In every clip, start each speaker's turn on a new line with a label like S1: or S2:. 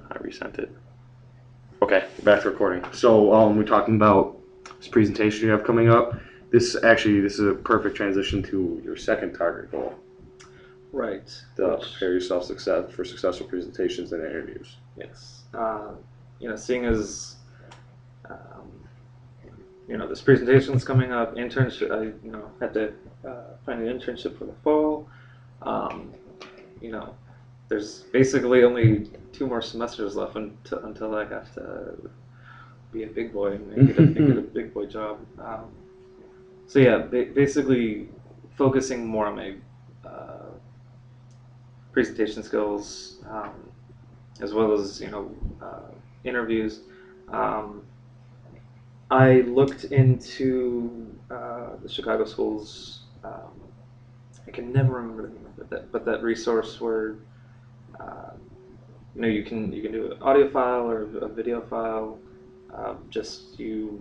S1: I resent it. Okay, back to recording. So we're talking about this presentation you have coming up. This is a perfect transition to your second target goal.
S2: Right.
S1: To prepare yourself for successful presentations and interviews.
S2: Yes. Seeing as this presentation's coming up, internship. I had to find an internship for the fall. There's basically only 2 more semesters left until I have to be a big boy and get a big boy job. So yeah, basically focusing more on my presentation skills, as well as interviews. I looked into the Chicago schools. I can never remember the name of it, but that resource where you can do an audio file or a video file, just you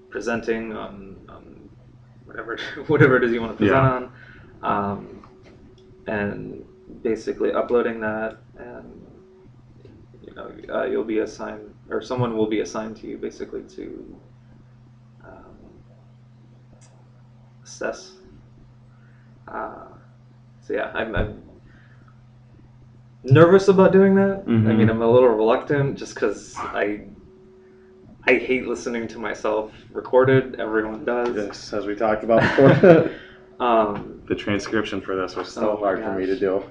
S2: presenting on whatever it is you want to present on, and basically uploading that, and you'll be assigned, or someone will be assigned to you basically to assess. So yeah, I'm nervous about doing that.
S1: Mm-hmm.
S2: I mean, I'm a little reluctant just because I hate listening to myself recorded. Everyone does.
S1: Yes, as we talked about before. The transcription for this was so hard for me to do.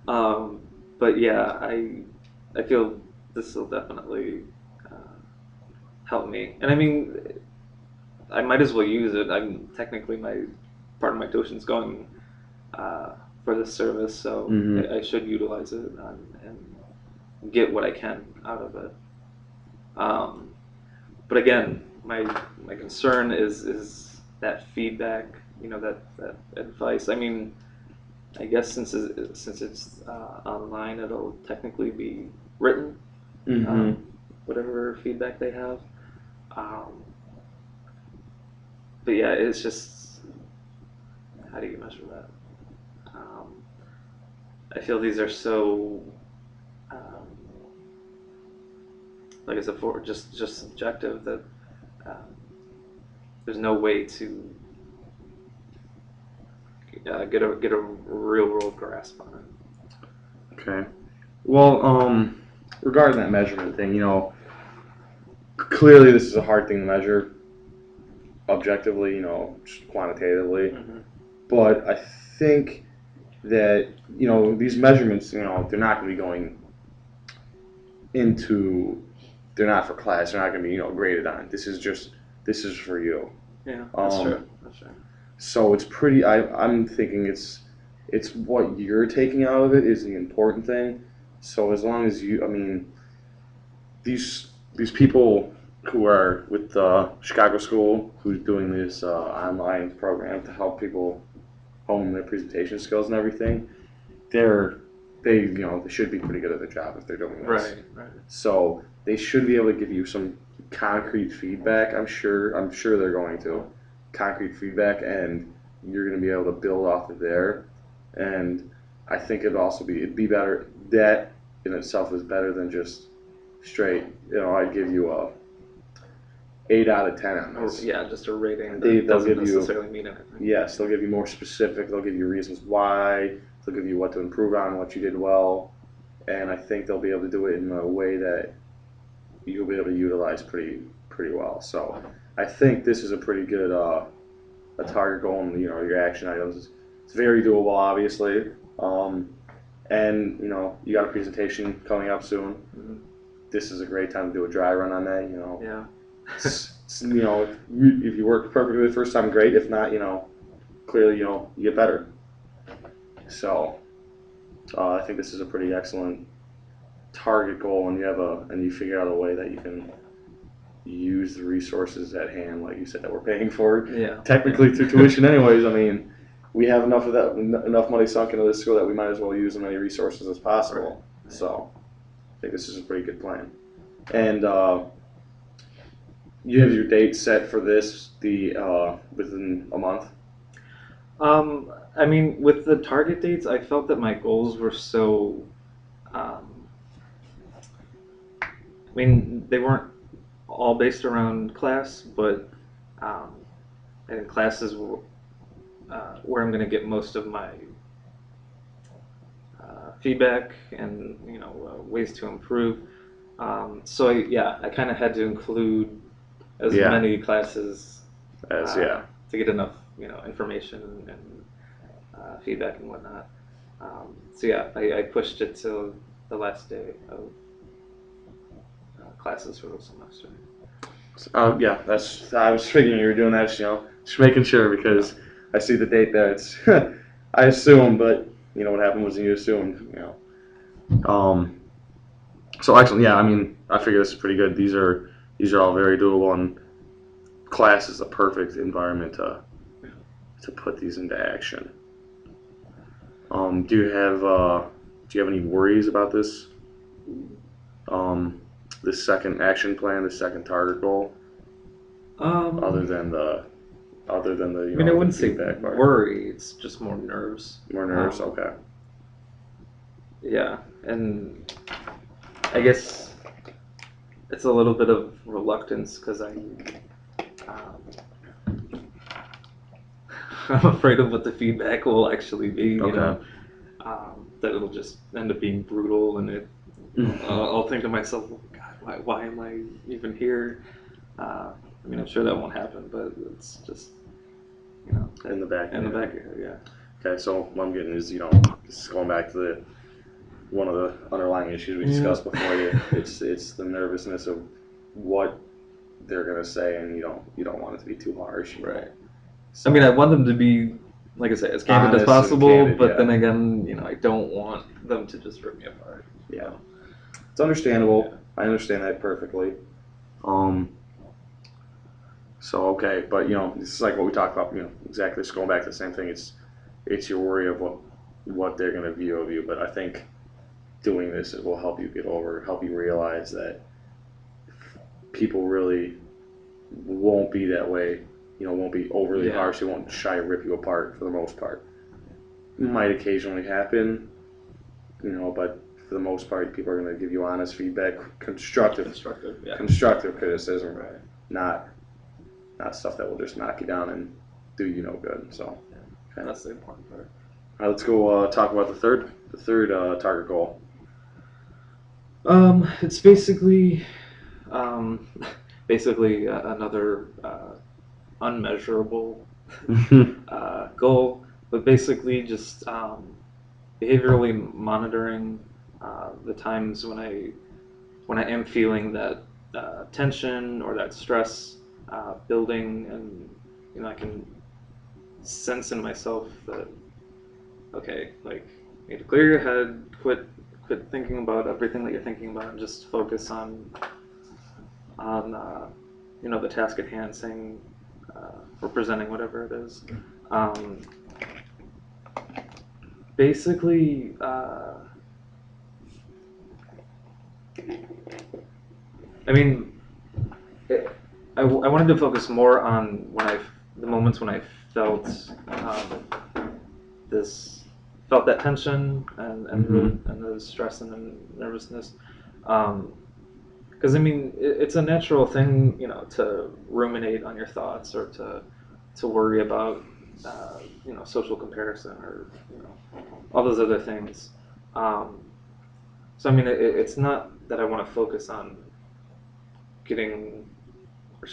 S2: But yeah, I feel this will definitely help me. And I mean, I might as well use it. I'm technically part of my tuition's going for this service, so I should utilize it and get what I can out of it. But again, my concern is that feedback, that advice. I mean, I guess since it's online, it'll technically be written, whatever feedback they have. But yeah, it's just, how do you measure that? I feel these are so, like I said before, just subjective that there's no way to get a real world grasp on it.
S1: Okay. Well, regarding that measurement thing, clearly this is a hard thing to measure objectively, just quantitatively. But I think that, these measurements, they're not going to be going into, they're not for class, they're not going to be, graded on. This is for you.
S2: Yeah, that's true.
S1: So it's pretty, I'm thinking it's what you're taking out of it is the important thing. So as long as these people who are with the Chicago School, who's doing this online program to help people hone their presentation skills and everything, they should be pretty good at their job if they're doing this.
S2: Right.
S1: So they should be able to give you some concrete feedback. I'm sure they're going to concrete feedback, and you're going to be able to build off of there. And I think it'd be better. That in itself is better than just straight. I'd give you a 8 out of 10 on this.
S2: Yeah, just a rating.
S1: They'll
S2: doesn't
S1: give
S2: necessarily mean anything.
S1: Yes, they'll give you more specific. They'll give you reasons why. They'll give you what to improve on, what you did well, and I think they'll be able to do it in a way that you'll be able to utilize pretty well. So I think this is a pretty good a target goal, and your action items. It's very doable, obviously, and you got a presentation coming up soon. This is a great time to do a dry run on that.
S2: Yeah.
S1: If you work perfectly the first time, great. If not, clearly, you get better. So, I think this is a pretty excellent target goal, and you figure out a way that you can use the resources at hand, like you said, that we're paying for.
S2: Yeah.
S1: Technically through tuition, anyways. I mean, we have enough money sunk into this school that we might as well use as many resources as possible. Right. So, I think this is a pretty good plan. And you have your date set for this within a month.
S2: I mean, with the target dates, I felt that my goals were so mean, they weren't all based around class, but um, I think class is where I'm going to get most of my feedback and ways to improve. So I kind of had to include as
S1: Yeah.
S2: many classes
S1: As
S2: to get enough information and feedback and whatnot. So yeah, I pushed it till the last day of classes for the semester.
S1: Yeah, I was figuring you were doing that, just making sure because I see the date there. It's I assumed, but what happened was you assumed. So actually, yeah, I mean, I figure this is pretty good. These are all very doable, and class is a perfect environment to put these into action. Do you have any worries about this? This second action plan, the second target goal, other than the
S2: I mean, I wouldn't say
S1: feedback part.
S2: worry. It's just more nerves.
S1: More nerves. Okay.
S2: Yeah, and I guess it's a little bit of reluctance because I'm afraid of what the feedback will actually be.
S1: Okay.
S2: That it'll just end up being brutal, and I'll think to myself, oh, God, why am I even here? I mean, I'm sure that won't happen, but it's just
S1: In the back.
S2: in the back of your head, yeah.
S1: Okay, so what I'm getting is, this is going back to one of the underlying issues we discussed before. It's the nervousness of what they're gonna say, and you don't want it to be too harsh.
S2: Right.
S1: So,
S2: I mean, I want them to be, like I said, as candid
S1: honest
S2: as possible,
S1: and candid,
S2: but
S1: yeah.
S2: then again, I don't want them to just rip me apart.
S1: Yeah, it's understandable. I understand that perfectly. So okay, but this is like what we talked about. Exactly. Just going back to the same thing. It's your worry of what they're gonna view of you. But I think doing this will help you help you realize that people really won't be that way. Won't be overly harsh. They won't try to rip you apart for the most part. Might occasionally happen, but for the most part, people are going to give you honest feedback, constructive criticism,
S2: Right.
S1: not stuff that will just knock you down and do you no good. So,
S2: Okay. That's the important part.
S1: All right, let's go talk about the third target goal.
S2: It's basically another unmeasurable goal, but basically just behaviorally monitoring the times when I am feeling that tension or that stress building, and I can sense in myself that okay, like you need to clear your head, quit thinking about everything that you're thinking about, and just focus on the task at hand, saying or presenting whatever it is. Basically, I mean, I wanted to focus more on the moments when I felt that tension and the stress and the nervousness. Because I mean, it's a natural thing, to ruminate on your thoughts or to worry about, social comparison or all those other things. So I mean, it's not that I want to focus on getting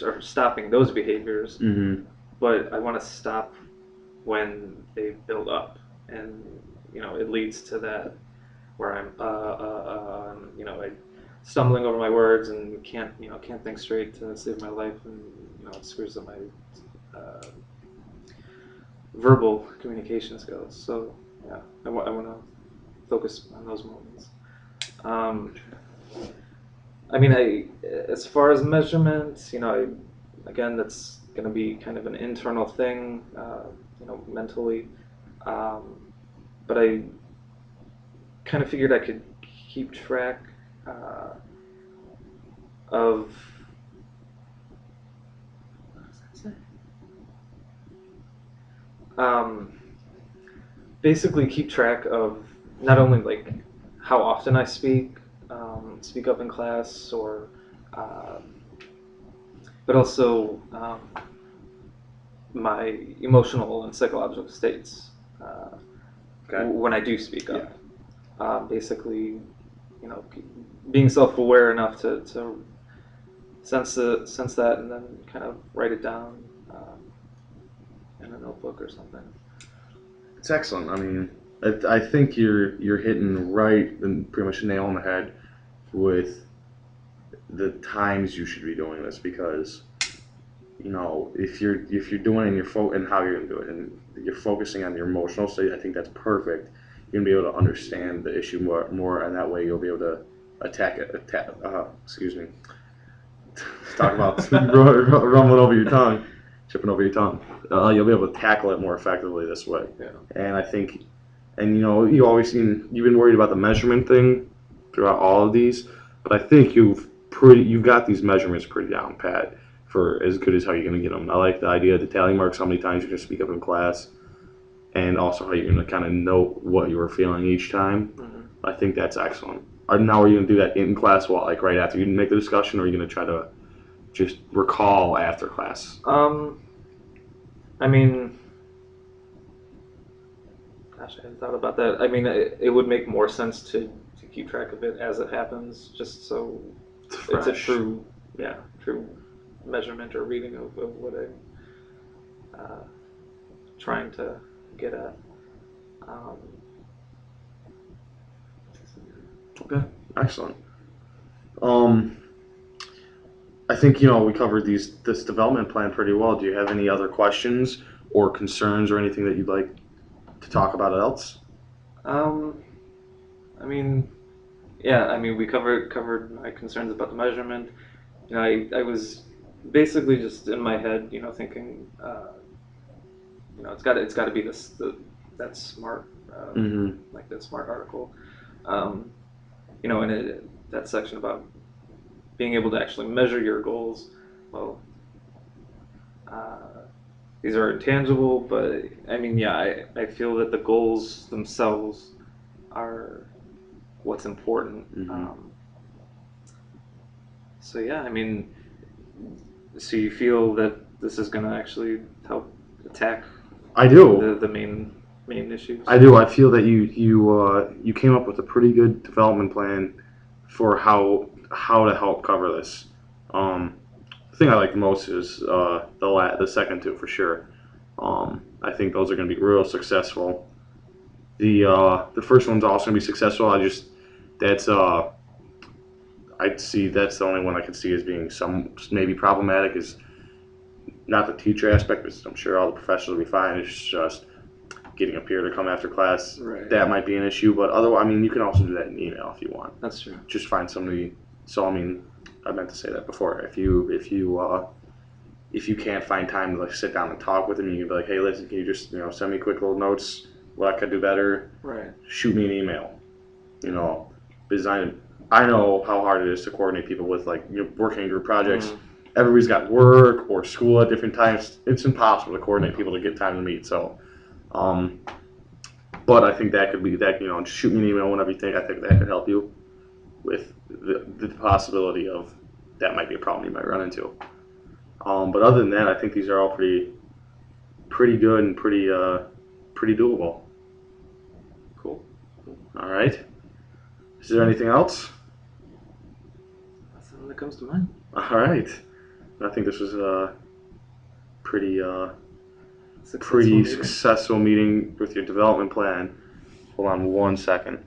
S2: or stopping those behaviors, but I want to stop when they build up and it leads to that where I'm I stumbling over my words and can't think straight to save my life, and it screws up my verbal communication skills. So yeah, I want to focus on those moments. I mean, as far as measurements, again, that's going to be kind of an internal thing, mentally. But I kind of figured I could keep track of. Basically keep track of not only like how often I speak up in class, or um, but also my emotional and psychological states
S1: Okay.
S2: when I do speak up. Basically, you know, being self-aware enough to sense that, and then kind of write it down in a notebook or something.
S1: It's excellent. I mean, I think you're hitting right and pretty much nail on the head with the times you should be doing this, because you know if you're doing it and and how you're gonna do it, and you're focusing on your emotional state, I think that's perfect. You're gonna be able to understand the issue more, and that way you'll be able to attack it. Excuse me. Talk about rumbling over your tongue, tripping over your tongue. You'll be able to tackle it more effectively this way.
S2: Yeah.
S1: And I think, and you know, you've been worried about the measurement thing throughout all of these, but I think you've got these measurements pretty down pat for as good as how you're going to get them. I like the idea of the tally marks, how many times you're going to speak up in class, and also how you're going to kind of note what you were feeling each time.
S2: Mm-hmm.
S1: I think that's excellent. Now, are you going to do that in class, like right after you make the discussion, or are you going to try to just recall after class?
S2: I mean, gosh, I hadn't thought about that. I mean, it would make more sense to keep track of it as it happens, just so it's a true measurement or reading of what I'm trying to get at.
S1: Okay, excellent. I think we covered this development plan pretty well. Do you have any other questions or concerns or anything that you'd like to talk about else?
S2: I mean, yeah. I mean, we covered my concerns about the measurement. You know, I was basically just in my head, thinking, it's got to be that smart, like that smart article, in that section about being able to actually measure your goals. Well, these are intangible, but I mean, yeah, I feel that the goals themselves are what's important. So yeah, I mean, so you feel that this is going to actually help attack?
S1: I do.
S2: The main issues.
S1: I do. I feel that you came up with a pretty good development plan for how to help cover this. The thing I like the most is the second two for sure. I think those are going to be real successful. The first one's also going to be successful. I'd see that's the only one I could see as being some maybe problematic, is not the teacher aspect, because I'm sure all the professors will be fine. It's just getting a peer to come after class.
S2: Right.
S1: That might be an issue, but otherwise, I mean, you can also do that in email if you want.
S2: That's true.
S1: Just find somebody. So I mean, I meant to say that before. If you can't find time to sit down and talk with them, you can be like, hey, listen, can you just send me quick little notes what I could do better?
S2: Right.
S1: Shoot me an email. Because I know how hard it is to coordinate people with working in group projects. Mm-hmm. Everybody's got work or school at different times. It's impossible to coordinate people to get time to meet. So, but I think that could be that. Just shoot me an email whenever you think. I think that could help you with the possibility of that might be a problem you might run into. But other than that, I think these are all pretty good and pretty doable.
S2: Cool.
S1: All right. Is there anything else?
S2: Nothing that comes to mind.
S1: All right. I think this was a pretty successful meeting with your development plan. Hold on one second.